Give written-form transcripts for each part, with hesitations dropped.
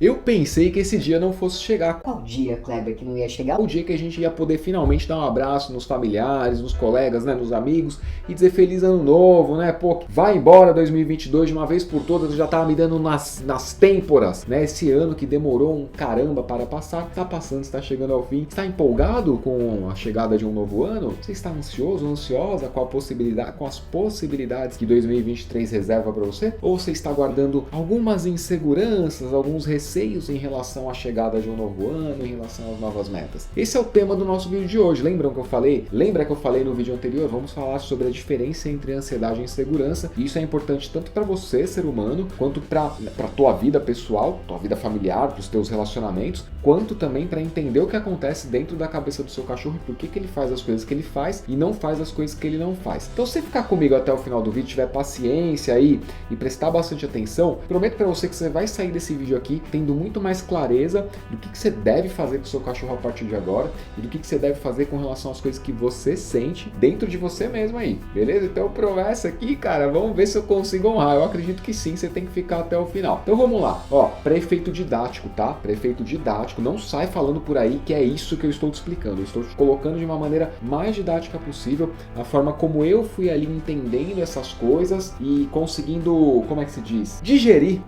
Eu pensei que esse dia não fosse chegar. Qual dia, Kleber, que não ia chegar? O dia que a gente ia poder finalmente dar um abraço nos familiares, nos colegas, né, nos amigos e dizer feliz ano novo, né? Pô, vai embora 2022 de uma vez por todas, já tava me dando nas têmporas, né? Esse ano que demorou um caramba para passar, tá passando, está chegando ao fim. Está empolgado com a chegada de um novo ano? Você está ansioso, ansiosa com a possibilidade, com as possibilidades que 2023 reserva para você? Ou você está guardando algumas inseguranças, alguns receios em relação à chegada de um novo ano, em relação às novas metas? Esse é o tema do nosso vídeo de hoje. Lembram que eu falei? Lembra que eu falei no vídeo anterior? Vamos falar sobre a diferença entre ansiedade e insegurança. E isso é importante tanto para você, ser humano, quanto para tua vida pessoal, tua vida familiar, para os teus relacionamentos, quanto também para entender o que acontece dentro da cabeça do seu cachorro e por que ele faz as coisas que ele faz e não faz as coisas que ele não faz. Então, se você ficar comigo até o final do vídeo, tiver paciência aí e prestar bastante atenção, prometo para você que você vai sair desse vídeo aqui tendo muito mais clareza do que você deve fazer com o seu cachorro a partir de agora e do que você deve fazer com relação às coisas que você sente dentro de você mesmo aí, beleza? Então, promessa aqui, cara, vamos ver se eu consigo honrar. Eu acredito que sim, você tem que ficar até o final. Então, vamos lá. Ó, para efeito didático, tá? Para efeito didático, não sai falando por aí que é isso que eu estou te explicando. Eu estou te colocando de uma maneira mais didática possível, a forma como eu fui ali entendendo essas coisas e conseguindo, como é que se diz? Digerir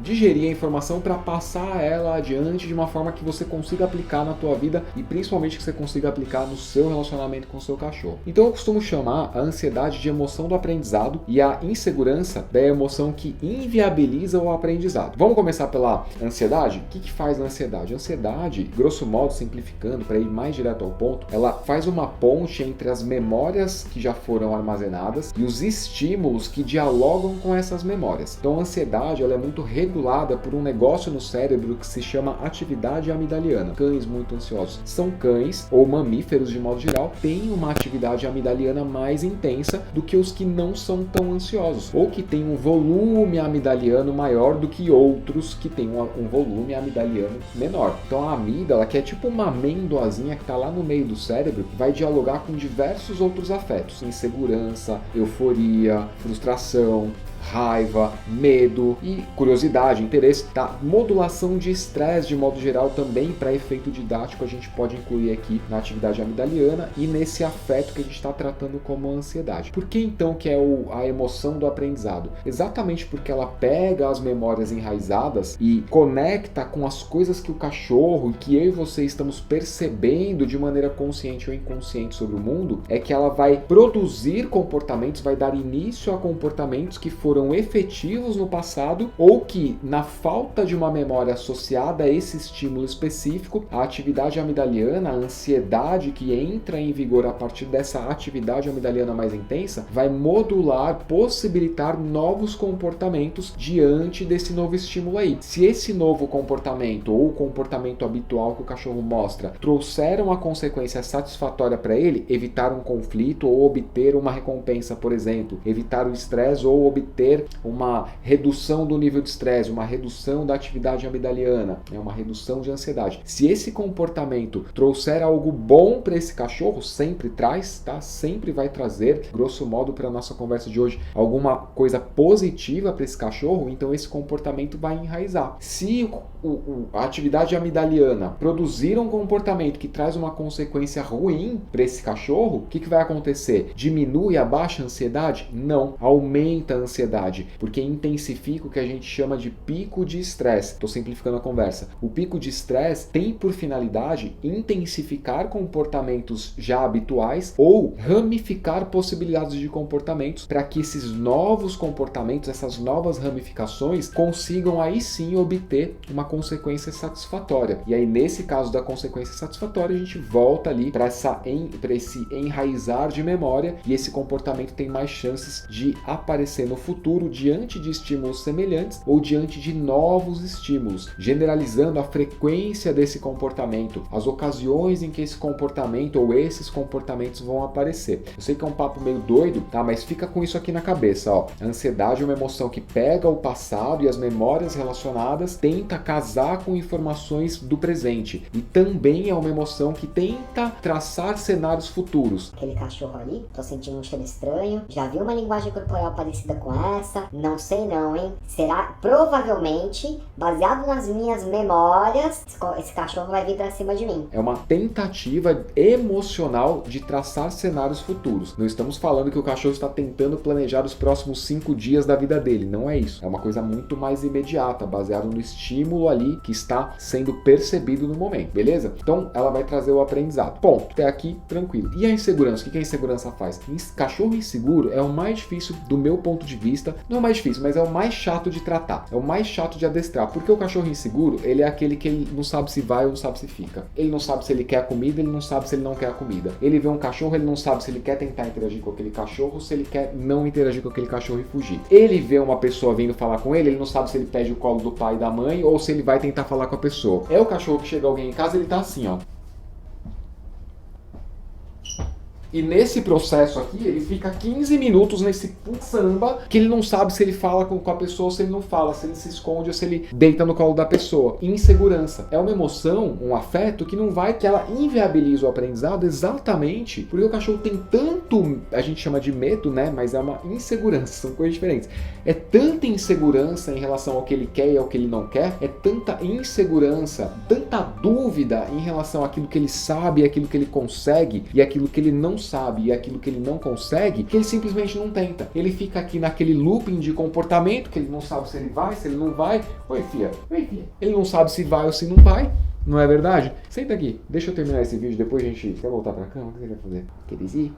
a informação para passar ela adiante de uma forma que você consiga aplicar na tua vida e principalmente que você consiga aplicar no seu relacionamento com o seu cachorro. Então eu costumo chamar a ansiedade de emoção do aprendizado e a insegurança da emoção que inviabiliza o aprendizado. Vamos começar pela ansiedade? O que faz a ansiedade? A ansiedade, grosso modo, simplificando para ir mais direto ao ponto, ela faz uma ponte entre as memórias que já foram armazenadas e os estímulos que dialogam com essas memórias. Então a ansiedade ela é muito regulada por um negócio no cérebro que se chama atividade amidaliana. Cães muito ansiosos são cães ou mamíferos de modo geral têm uma atividade amidaliana mais intensa do que os que não são tão ansiosos ou que têm um volume amidaliano maior do que outros que têm um volume amidaliano menor. Então a amígdala, que é tipo uma amêndoazinha que está lá no meio do cérebro, vai dialogar com diversos outros afetos: insegurança, euforia, frustração, raiva, medo e curiosidade, interesse, tá? Modulação de estresse de modo geral também, para efeito didático, a gente pode incluir aqui na atividade amidaliana e nesse afeto que a gente está tratando como ansiedade. Por que então que é a emoção do aprendizado? Exatamente porque ela pega as memórias enraizadas e conecta com as coisas que o cachorro e que eu e você estamos percebendo de maneira consciente ou inconsciente sobre o mundo, é que ela vai produzir comportamentos, vai dar início a comportamentos que foram efetivos no passado ou que, na falta de uma memória associada a esse estímulo específico, a atividade amidaliana, a ansiedade que entra em vigor a partir dessa atividade amidaliana mais intensa, vai modular, possibilitar novos comportamentos diante desse novo estímulo aí. Se esse novo comportamento ou o comportamento habitual que o cachorro mostra trouxeram uma consequência satisfatória para ele, evitar um conflito ou obter uma recompensa, por exemplo, evitar o estresse ou obter uma redução do nível de estresse, uma redução da atividade amidaliana, uma redução de ansiedade. Se esse comportamento trouxer algo bom para esse cachorro, sempre traz, tá? Sempre vai trazer, grosso modo, para a nossa conversa de hoje, alguma coisa positiva para esse cachorro, então esse comportamento vai enraizar. Se a atividade amidaliana produzir um comportamento que traz uma consequência ruim para esse cachorro, o que vai acontecer? Diminui, abaixa a ansiedade? Não, aumenta a ansiedade, porque intensifica o que a gente chama de pico de estresse. Estou simplificando a conversa. O pico de estresse tem por finalidade intensificar comportamentos já habituais ou ramificar possibilidades de comportamentos para que esses novos comportamentos, essas novas ramificações, consigam aí sim obter uma consequência satisfatória. E aí, nesse caso da consequência satisfatória, a gente volta ali para esse enraizar de memória e esse comportamento tem mais chances de aparecer no futuro diante de estímulos semelhantes ou diante de novos estímulos, generalizando a frequência desse comportamento, as ocasiões em que esse comportamento ou esses comportamentos vão aparecer. Eu sei que é um papo meio doido, tá? Mas fica com isso aqui na cabeça, ó. A ansiedade é uma emoção que pega o passado e as memórias relacionadas, tenta casar com informações do presente e também é uma emoção que tenta traçar cenários futuros. Aquele cachorro ali, tô sentindo um cheiro estranho, já vi uma linguagem corporal parecida com essa? Não sei não, hein? Será? Provavelmente, baseado nas minhas memórias, esse cachorro vai vir pra cima de mim. É uma tentativa emocional de traçar cenários futuros. Não estamos falando que o cachorro está tentando planejar os próximos 5 dias da vida dele. Não é isso. É uma coisa muito mais imediata, baseado no estímulo ali que está sendo percebido no momento, beleza? Então, ela vai trazer o aprendizado. Ponto. Até aqui, tranquilo. E a insegurança? O que a insegurança faz? Cachorro inseguro é o mais difícil do meu ponto de vista. Não é o mais difícil, mas é o mais chato de tratar. É o mais chato de adestrar. Porque o cachorro inseguro, ele é aquele que ele não sabe se vai ou não sabe se fica. Ele não sabe se ele quer a comida, ele não sabe se ele não quer a comida. Ele vê um cachorro, ele não sabe se ele quer tentar interagir com aquele cachorro ou se ele quer não interagir com aquele cachorro e fugir. Ele vê uma pessoa vindo falar com ele, ele não sabe se ele pede o colo do pai e da mãe ou se ele vai tentar falar com a pessoa. É o cachorro que chega alguém em casa, ele tá assim, ó. E nesse processo aqui, ele fica 15 minutos nesse samba que ele não sabe se ele fala com a pessoa ou se ele não fala, se ele se esconde ou se ele deita no colo da pessoa. Insegurança. É uma emoção, um afeto que não vai, que ela inviabiliza o aprendizado exatamente porque o cachorro tem tanto, a gente chama de medo, né? Mas é uma insegurança, são coisas diferentes. É tanta insegurança em relação ao que ele quer e ao que ele não quer, é tanta insegurança, tanta dúvida em relação àquilo que ele sabe, àquilo que ele consegue e àquilo que ele não sabe e aquilo que ele não consegue, que ele simplesmente não tenta. Ele fica aqui naquele looping de comportamento, que ele não sabe se ele vai, se ele não vai. Oi, filha. Oi, filha. Ele não sabe se vai ou se não vai. Não é verdade? Senta aqui. Deixa eu terminar esse vídeo, depois a gente quer voltar pra cama. O que você quer fazer? Quer ir?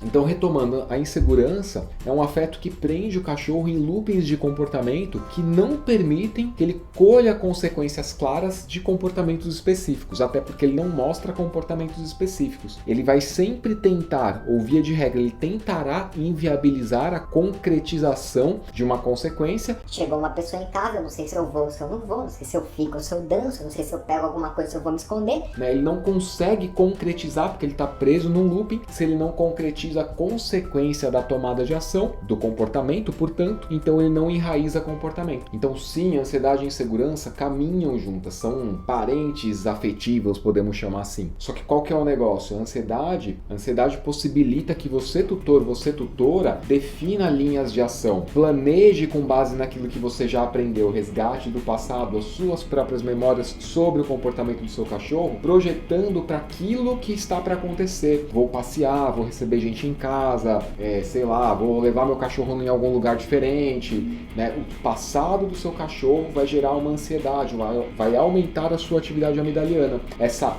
Então, retomando, a insegurança é um afeto que prende o cachorro em loopings de comportamento que não permitem que ele colha consequências claras de comportamentos específicos, até porque ele não mostra comportamentos específicos. Ele vai sempre tentar, ou via de regra, ele tentará inviabilizar a concretização de uma consequência. Chegou uma pessoa em casa, eu não sei se eu vou, se eu não vou, não sei se eu fico ou se eu danço, não sei se eu pego alguma coisa, se eu vou me esconder. Ele não consegue concretizar porque ele está preso num looping. Se ele não concretiza a consequência da tomada de ação, do comportamento, portanto, então ele não enraiza comportamento. Então sim, ansiedade e insegurança caminham juntas, são parentes afetivos, podemos chamar assim. Só que qual que é o negócio? A ansiedade possibilita que você tutor, você tutora, defina linhas de ação, planeje com base naquilo que você já aprendeu, resgate do passado, as suas próprias memórias sobre o comportamento do seu cachorro, projetando para aquilo que está para acontecer. Vou passear, vou receber gente em casa, sei lá, vou levar meu cachorro em algum lugar diferente, né? O passado do seu cachorro vai gerar uma ansiedade, vai aumentar a sua atividade amigdaliana.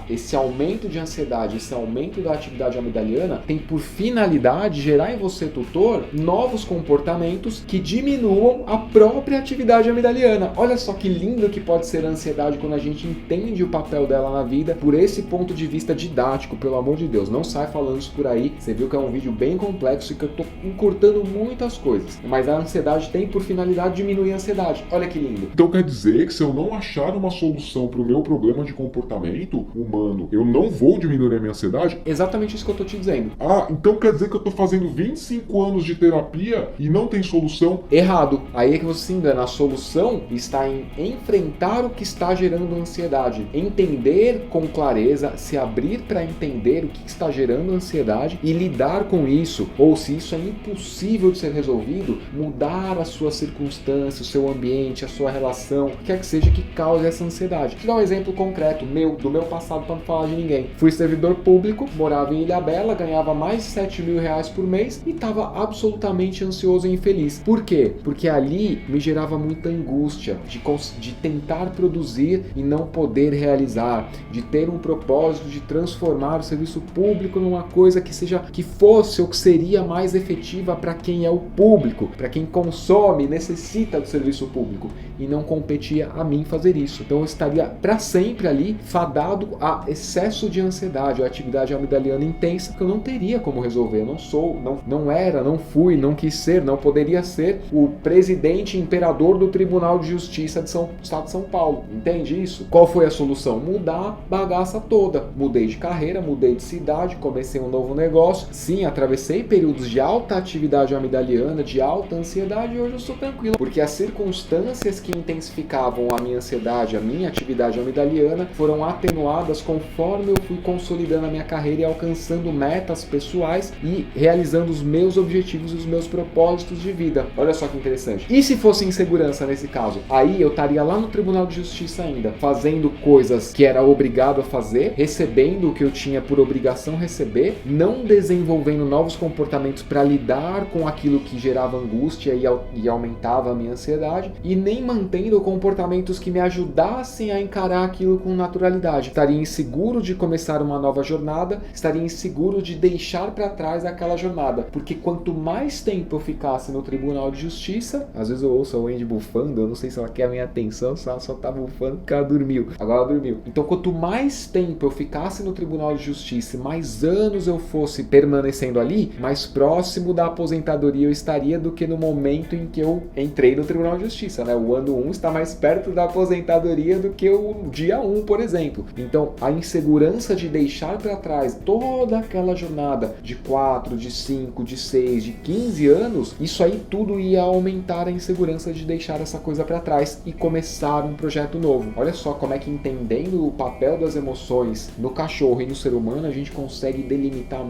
Esse aumento de ansiedade, esse aumento da atividade amigdaliana tem por finalidade gerar em você, tutor, novos comportamentos que diminuam a própria atividade amigdaliana. Olha só que lindo que pode ser a ansiedade quando a gente entende o papel dela na vida por esse ponto de vista didático, pelo amor de Deus. Não sai falando isso por aí. Você viu que é um vídeo bem complexo e que eu tô encurtando muitas coisas. Mas a ansiedade tem por finalidade diminuir a ansiedade. Olha que lindo. Então quer dizer que se eu não achar uma solução para o meu problema de comportamento humano, eu não vou diminuir a minha ansiedade? Exatamente isso que eu tô te dizendo. Ah, então quer dizer que eu tô fazendo 25 anos de terapia e não tem solução? Errado. Aí é que você se engana. A solução está em enfrentar o que está gerando ansiedade. Entender com clareza, se abrir para entender o que está gerando ansiedade e lidar com isso. Ou se isso é impossível de ser resolvido, mudar a sua circunstância, o seu ambiente, a sua relação, o que quer que seja que cause essa ansiedade. Vou dar um exemplo concreto do meu passado para não falar de ninguém. Fui servidor público, morava em Ilhabela, ganhava mais de 7 mil reais por mês e estava absolutamente ansioso e infeliz. Por quê? Porque ali me gerava muita angústia de tentar produzir e não poder realizar, de ter um propósito de transformar o serviço público numa coisa que fosse ou que seria mais efetiva para quem é o público, para quem consome, necessita do serviço público, e não competia a mim fazer isso. Então eu estaria para sempre ali fadado a excesso de ansiedade, a atividade amigdaliana intensa que eu não teria como resolver. Eu não sou, não era, não fui, não quis ser, não poderia ser o presidente imperador do Tribunal de Justiça do Estado de São Paulo. Entende isso? Qual foi a solução? Mudar a bagaça toda. Mudei de carreira, mudei de cidade, comecei um novo negócio, sim, atravessei períodos de alta atividade amigdaliana, de alta ansiedade, e hoje eu sou tranquilo, porque as circunstâncias que intensificavam a minha ansiedade, a minha atividade amigdaliana, foram atenuadas conforme eu fui consolidando a minha carreira e alcançando metas pessoais e realizando os meus objetivos e os meus propósitos de vida. Olha só que interessante. E se fosse insegurança nesse caso? Aí eu estaria lá no Tribunal de Justiça ainda, fazendo coisas que era obrigado a fazer, recebendo o que eu tinha por obrigação receber, não desenvolvendo novos comportamentos para lidar com aquilo que gerava angústia e aumentava a minha ansiedade, e nem mantendo comportamentos que me ajudassem a encarar aquilo com naturalidade. Estaria inseguro de começar uma nova jornada, estaria inseguro de deixar para trás aquela jornada, porque quanto mais tempo eu ficasse no Tribunal de Justiça, às vezes eu ouço a Wendy bufando, eu não sei se ela quer a minha atenção, se ela só tá bufando porque ela dormiu. Agora ela dormiu. Então quanto mais tempo eu ficasse no Tribunal de Justiça, mais anos eu fosse permanecendo ali, mais próximo da aposentadoria eu estaria do que no momento em que eu entrei no Tribunal de Justiça, né? O ano 1 está mais perto da aposentadoria do que o dia 1, por exemplo. Então a insegurança de deixar para trás toda aquela jornada de 4, de 5, de 6, de 15 anos, isso aí tudo ia aumentar a insegurança de deixar essa coisa para trás e começar um projeto novo. Olha só como é que, entendendo o papel das emoções no cachorro e no ser humano, a gente consegue delimitar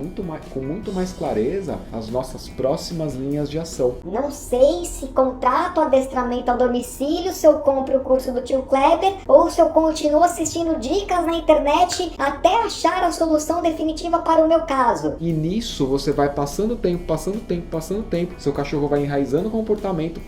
com muito mais clareza as nossas próximas linhas de ação. Não sei se contrato adestramento a domicílio, se eu compro o curso do tio Kleber, ou se eu continuo assistindo dicas na internet até achar a solução definitiva para o meu caso. E nisso você vai passando tempo, seu cachorro vai enraizando comportamento,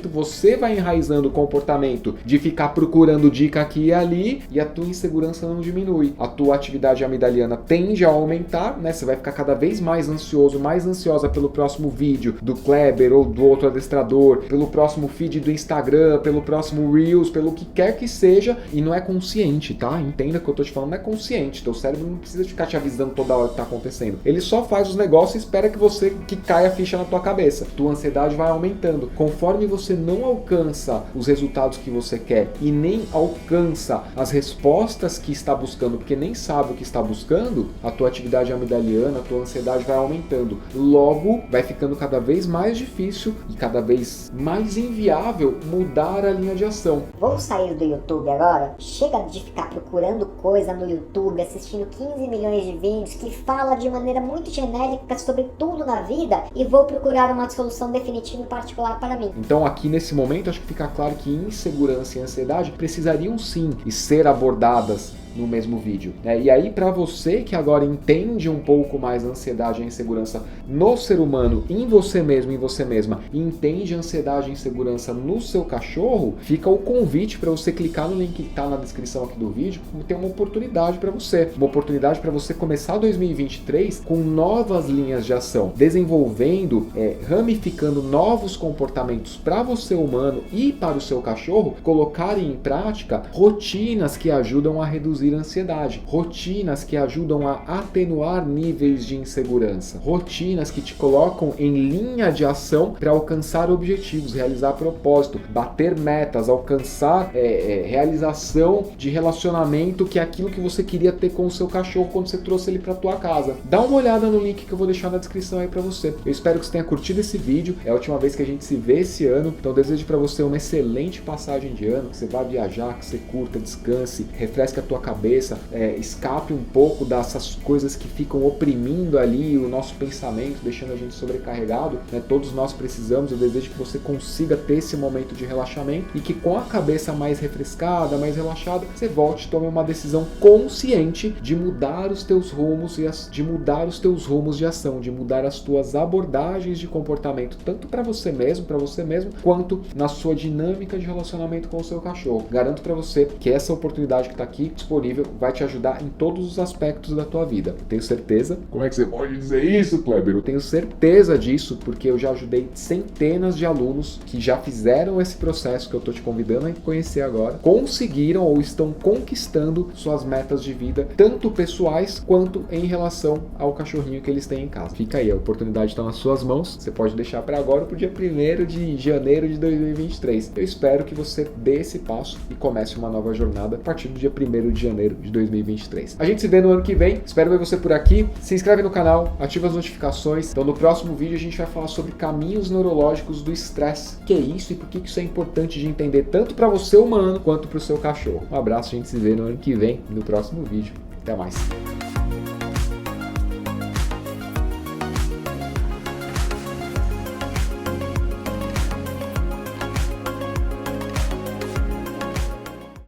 você vai enraizando o comportamento de ficar procurando dica aqui e ali, e a tua insegurança não diminui. A tua atividade amigdaliana tende a aumentar, né? Você vai ficar cada vez mais ansioso, mais ansiosa pelo próximo vídeo do Kleber ou do outro adestrador, pelo próximo feed do Instagram, pelo próximo Reels, pelo que quer que seja, e não é consciente, tá? Entenda que eu tô te falando, não é consciente. Teu cérebro não precisa ficar te avisando toda hora o que tá acontecendo. Ele só faz os negócios e espera que caia a ficha na tua cabeça. Tua ansiedade vai aumentando. Conforme você não alcança os resultados que você quer e nem alcança as respostas que está buscando, porque nem sabe o que está buscando, a tua atividade amigdaliana, a tua ansiedade vai aumentando. Logo, vai ficando cada vez mais difícil e cada vez mais inviável mudar a linha de ação. Vou sair do YouTube agora? Chega de ficar procurando coisa no YouTube, assistindo 15 milhões de vídeos que fala de maneira muito genérica sobre tudo na vida, e vou procurar uma solução definitiva e particular para mim. Então aqui nesse momento acho que fica claro que insegurança e ansiedade precisariam sim ser abordadas no mesmo vídeo, né? E aí, para você que agora entende um pouco mais a ansiedade e a insegurança no ser humano, em você mesmo, em você mesma, e entende a ansiedade e insegurança no seu cachorro, fica o convite para você clicar no link que está na descrição aqui do vídeo, como ter uma oportunidade para você começar 2023 com novas linhas de ação, desenvolvendo, ramificando novos comportamentos para você humano e para o seu cachorro, colocarem em prática rotinas que ajudam a reduzir a ansiedade, rotinas que ajudam a atenuar níveis de insegurança, rotinas que te colocam em linha de ação para alcançar objetivos, realizar propósito, bater metas, alcançar realização de relacionamento, que é aquilo que você queria ter com o seu cachorro quando você trouxe ele para tua casa. Dá uma olhada no link que eu vou deixar na descrição aí para você. Eu espero que você tenha curtido esse vídeo, é a última vez que a gente se vê esse ano, então desejo para você uma excelente passagem de ano, que você vá viajar, que você curta, descanse, refresque a tua cabeça, escape um pouco dessas coisas que ficam oprimindo ali o nosso pensamento, deixando a gente sobrecarregado, né? Todos nós precisamos. Eu desejo que você consiga ter esse momento de relaxamento e que com a cabeça mais refrescada, mais relaxada, você volte e tome uma decisão consciente de mudar os teus rumos de ação, de mudar as tuas abordagens de comportamento, tanto para você mesmo, quanto na sua dinâmica de relacionamento com o seu cachorro. Garanto para você que essa oportunidade que está aqui disponível vai te ajudar em todos os aspectos da tua vida. Eu tenho certeza. Como é que você pode dizer isso, Kleber? Eu tenho certeza disso, porque eu já ajudei centenas de alunos que já fizeram esse processo que eu tô te convidando a conhecer agora, conseguiram ou estão conquistando suas metas de vida, tanto pessoais quanto em relação ao cachorrinho que eles têm em casa. Fica aí, a oportunidade está nas suas mãos. Você pode deixar para agora, pro dia 1º de janeiro de 2023. Eu espero que você dê esse passo e comece uma nova jornada a partir do dia 1º de janeiro janeiro de 2023. A gente se vê no ano que vem, espero ver você por aqui. Se inscreve no canal, ativa as notificações. Então no próximo vídeo a gente vai falar sobre caminhos neurológicos do estresse. O que é isso e por que isso é importante de entender tanto para você humano quanto para o seu cachorro. Um abraço, a gente se vê no ano que vem, no próximo vídeo. Até mais.